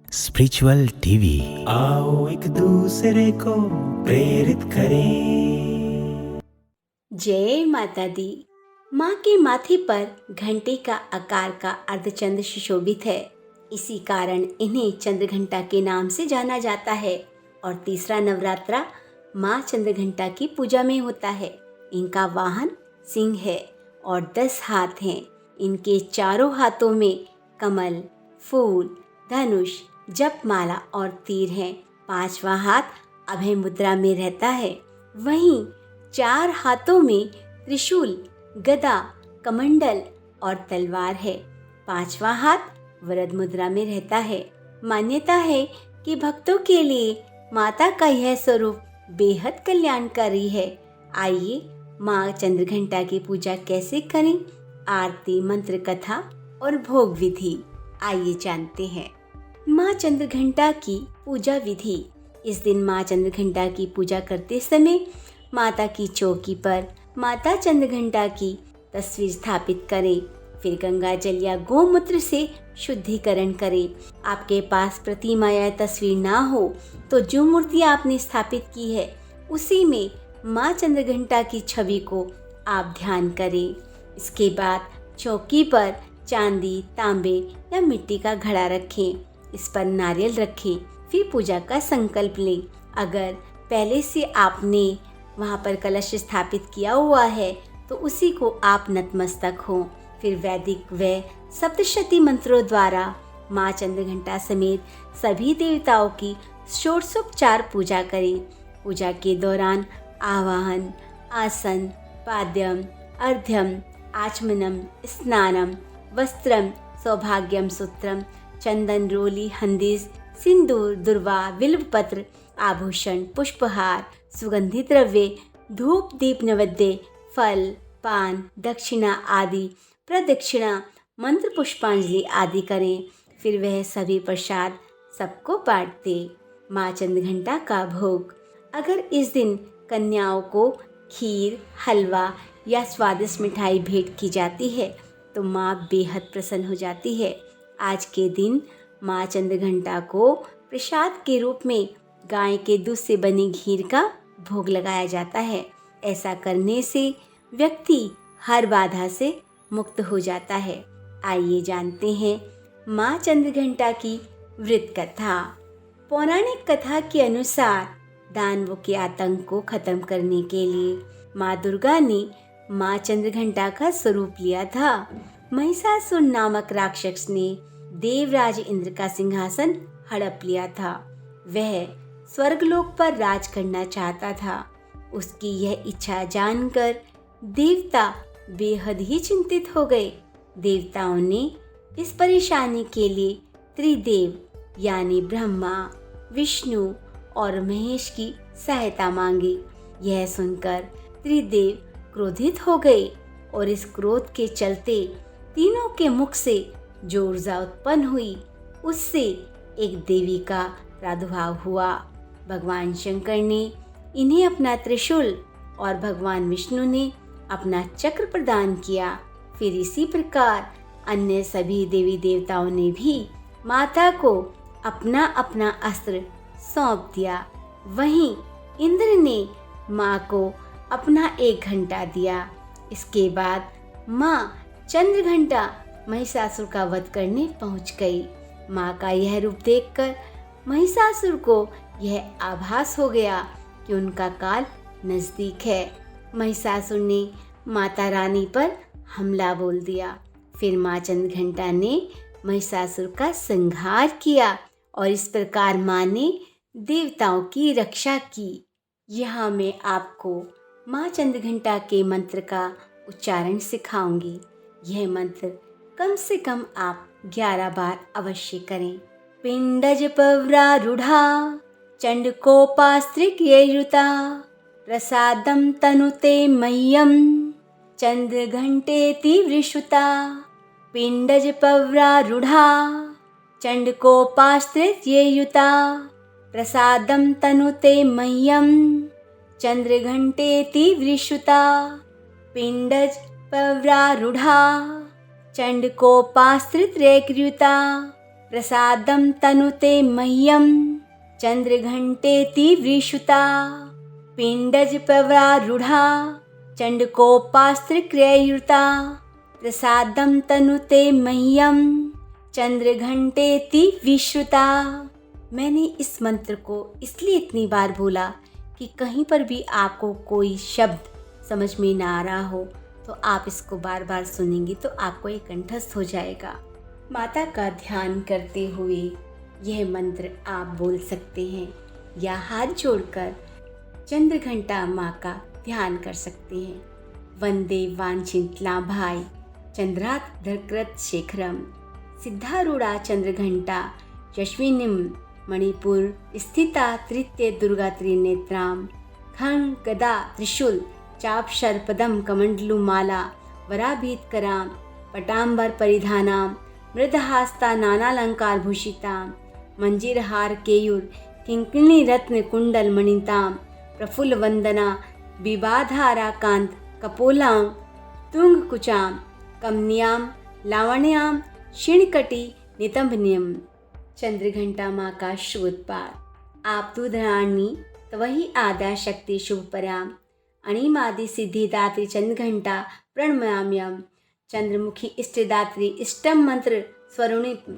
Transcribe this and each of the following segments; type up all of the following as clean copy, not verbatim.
Spiritual TV. आओ एक दूसरे को प्रेरित करें। जय माता दी। माँ के माथे पर घंटे का आकार का अर्धचंद्र सुशोभित है। इसी कारण इन्हें चंद्रघंटा के नाम से जाना जाता है। और तीसरा नवरात्रा माँ चंद्रघंटा की पूजा में होता है। इनका वाहन सिंह है और 10 हाथ हैं। इनके चारों हाथों में कमल, फूल, धनुष, जपमाला और तीर हैं। 5वां हाथ अभय मुद्रा में रहता है। वहीं 4 हाथों में त्रिशूल, गदा, कमंडल और तलवार है। 5वां हाथ वरद मुद्रा में रहता है। मान्यता है कि भक्तों के लिए माता का यह स्वरूप बेहद कल्याणकारी है। आइए माँ चंद्रघंटा की पूजा कैसे करें, आरती, मंत्र कथा और भोग विधि आइए जानते हैं। माँ चंद्रघंटा की पूजा विधि। इस दिन माँ चंद्रघंटा की पूजा करते समय माता की चौकी पर माता चंद्रघंटा की तस्वीर स्थापित करें। फिर गंगा जल या गोमूत्र से शुद्धिकरण करें। आपके पास प्रतिमा या तस्वीर ना हो तो जो मूर्ति आपने स्थापित की है उसी में माँ चंद्रघंटा की छवि को आप ध्यान करें। इसके बाद चौकी पर चांदी, तांबे या मिट्टी का घड़ा रखें। इस पर नारियल रखें। फिर पूजा का संकल्प लें। अगर पहले से आपने वहाँ पर कलश स्थापित किया हुआ है तो उसी को आप नतमस्तक हों। फिर वैदिक व सप्तशती मंत्रों द्वारा माँ चंद्रघंटा समेत सभी देवताओं की षोडशोपचार पूजा करें। पूजा के दौरान आवाहन, आसन, पाद्यम, अर्घ्यम, आचमनम, स्नानम, वस्त्रम, सौभाग्यम सूत्रम, चंदन, रोली, हंदिस, सिंदूर, दुर्वा, बिल्वपत्र, आभूषण, पुष्पहार, सुगंधित द्रव्य, धूप, दीप, नैवेद्य, फल, पान, दक्षिणा आदि प्रदक्षिणा, मंत्र, पुष्पांजलि आदि करें। फिर वह सभी प्रसाद सबको बांट दे। माँ चंद्रघंटा का भोग। अगर इस दिन कन्याओं को खीर, हलवा या स्वादिष्ट मिठाई भेंट की जाती है तो माँ बेहद प्रसन्न हो जाती है। आज के दिन माँ चंद्रघंटा को प्रसाद के रूप में गाय के दूध से बनी खीर का भोग लगाया जाता है। ऐसा करने से व्यक्ति हर बाधा से मुक्त हो जाता है। आइए जानते हैं माँ चंद्रघंटा की व्रत कथा। पौराणिक कथा के अनुसार दानवों के आतंक को खत्म करने के लिए माँ दुर्गा ने माँ चंद्रघंटा का स्वरूप लिया था। महिषासुर नामक राक्षस ने देवराज इंद्र का सिंहासन हड़प लिया था। वह स्वर्गलोक पर राज करना चाहता था। उसकी यह इच्छा जानकर देवता बेहद ही चिंतित हो गए। देवताओं ने इस परेशानी के लिए त्रिदेव यानी ब्रह्मा, विष्णु और महेश की सहायता मांगी। यह सुनकर त्रिदेव क्रोधित हो गए और इस क्रोध के चलते तीनों के मुख से जो ऊर्जा उत्पन्न हुई उससे एक देवी का प्रादुर्भाव हुआ। भगवान शंकर ने इन्हें अपना त्रिशूल और भगवान विष्णु ने अपना चक्र प्रदान किया। फिर इसी प्रकार अन्य सभी देवी देवताओं ने भी माता को अपना अपना अस्त्र सौंप दिया। वहीं इंद्र ने माँ को अपना 1 घंटा दिया। इसके बाद माँ चंद्रघंटा महिषासुर का वध करने पहुंच गई। माँ का यह रूप देखकर महिषासुर को यह आभास हो गया कि उनका काल नजदीक है। महिषासुर ने माता रानी पर हमला बोल दिया। फिर माँ चंद्रघंटा ने महिषासुर का संहार किया और इस प्रकार माँ ने देवताओं की रक्षा की। यहाँ मैं आपको माँ चंद्रघंटा के मंत्र का उच्चारण सिखाऊंगी। यह मंत्र कम से कम आप 11 बार अवश्य करें। पिंडज पवरारूढ़ा चंडकोपास्त्रिक्ययुता प्रसादम तनुते मह्यम चंद्रघंटेति वृषुता। पिंडज पवरारूढ़ा चंडकोपास्त्रिक्ययुता प्रसादम तनुते मह्यम चंद्रघंटेति वृषुता। पिंडज पवरारूढ़ा चंडकोपास्त्रिक्ययुता प्रसादं तनुते मह्यं चंद्रघंटेति वृषुता पिंडज प्रवरारूढ़ा चंडकोपास्त्रक्रिययुता प्रसादं तनुते मह्यं चंद्रघंटेति विश्रुता। मैंने इस मंत्र को इसलिए इतनी बार बोला कि कहीं पर भी आपको कोई शब्द समझ में ना आ रहा हो तो आप इसको बार बार सुनेंगे तो आपको ये कंठस्थ हो जाएगा। माता का ध्यान करते हुए यह मंत्र आप बोल सकते हैं या हाथ जोड़कर चंद्रघंटा माँ का ध्यान कर सकते हैं। वंदे वांछित लाभाय चंद्रात धरकृत शेखरम सिद्धारूढ़ा चंद्रघंटा यश्विनीम मणिपुर स्थिता तृतीय दुर्गा त्रिनेत्रां खं गदा त्रिशूल चाप शर्पदम कमंडलु माला वराभीतकरां पटांबर परिधानां मृदहास्ता नानालंकार भूषितां मंजीरहार केयूर किंकिणी रत्न कुंडल मणितां प्रफुल्ल वंदना विवाधारा कांत कपोलां तुंग कुचां कमनियां लावण्यां क्षीणकटी नितंबनियम। चंद्रघंटा माँ का श्रोतपाठ। आप दूधराणी तवही आद्या शक्ति शुभपराम अणिमादि सिद्धिदात्री चंद्रघंटा प्रणमाम्यम। चंद्रमुखी इष्टदात्री इष्टम मंत्र स्वरूणित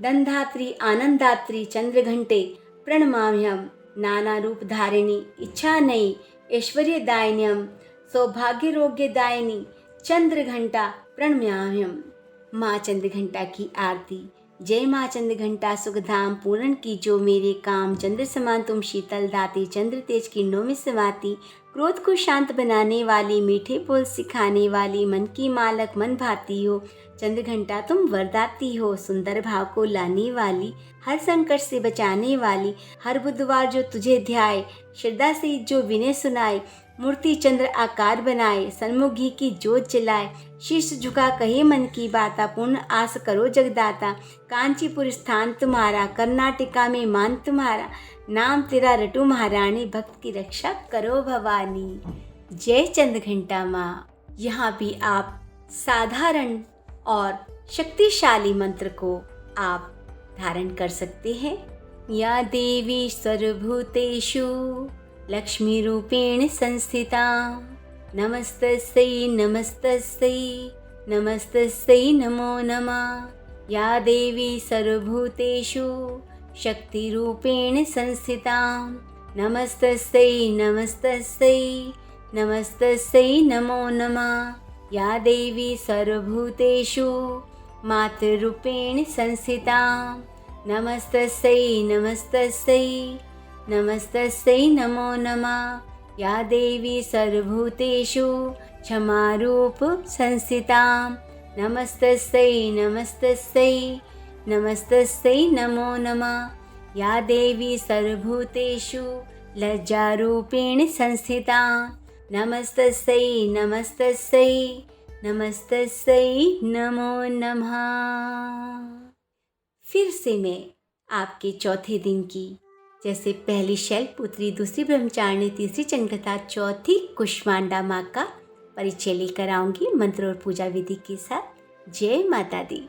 दंधात्री आनंदात्री चंद्रघंटे प्रणमाम्यम। नाना रूप धारिणी इच्छा नई ऐश्वर्यदायिन्यम सौभाग्यरोग्यदायिनी चंद्रघंटा प्रणमाम्यम। माँ चंद्रघंटा की आरती। जय माँ चंद्रघंटा सुखधाम पूर्ण की जो मेरे काम चंद्र समान तुम शीतल दाती चंद्र तेज किरणों में समाती क्रोध को शांत बनाने वाली मीठे बोल सिखाने वाली मन की मालक मन भाती हो। चंद्रघंटा तुम वरदाती हो सुंदर भाव को लाने वाली हर संकट से बचाने वाली हर बुधवार जो तुझे ध्याए श्रद्धा से जो विनय सुनाए मूर्ति चंद्र आकार बनाए सन्मुख घी की जोत जलाए शीश झुका कहे मन की बाता पूर्ण आस करो जगदाता। कांचीपुर स्थान तुम्हारा कर्नाटका में मान तुम्हारा नाम तेरा रटू महारानी भक्त की रक्षा करो भवानी। जय चंद्रघंटा माँ। यहाँ भी आप साधारण और शक्तिशाली मंत्र को आप धारण कर सकते हैं। या देवी सर्वभूतेषु लक्ष्मी रूपेण संस्थिता नमस्तस्यै नमस्तस्यै नमस्तस्यै नमो नमः। या देवी सर्वभूतेषु शक्तिरूपेण संस्थिता नमस्तस्यै नमस्तस्यै नमस्तस्यै नमो नमः। या देवी सर्वभूतेषु मातृरूपेण संस्थिता नमस्तस्यै नमस्तस्यै नमस्तस्यै नमो नमः। या देवी सर्वभूतेषु क्षमारूप संस्थिता नमस्तस्यै नमस्तस्यै नमस्तस्यै नमो नमः। या देवी सर्वभूतेषु लज्जारूपेण संस्थिता नमस्तस्यै नमस्तस्यै नमस्तस्यै नमो नमः। फिर से मैं आपके चौथे दिन की जैसे पहली शैलपुत्री दूसरी ब्रह्मचारिणी तीसरी चंद्रघंटा चौथी कुष्मांडा माँ का परिचय लेकर आऊंगी मंत्र और पूजा विधि के साथ। जय माता दी।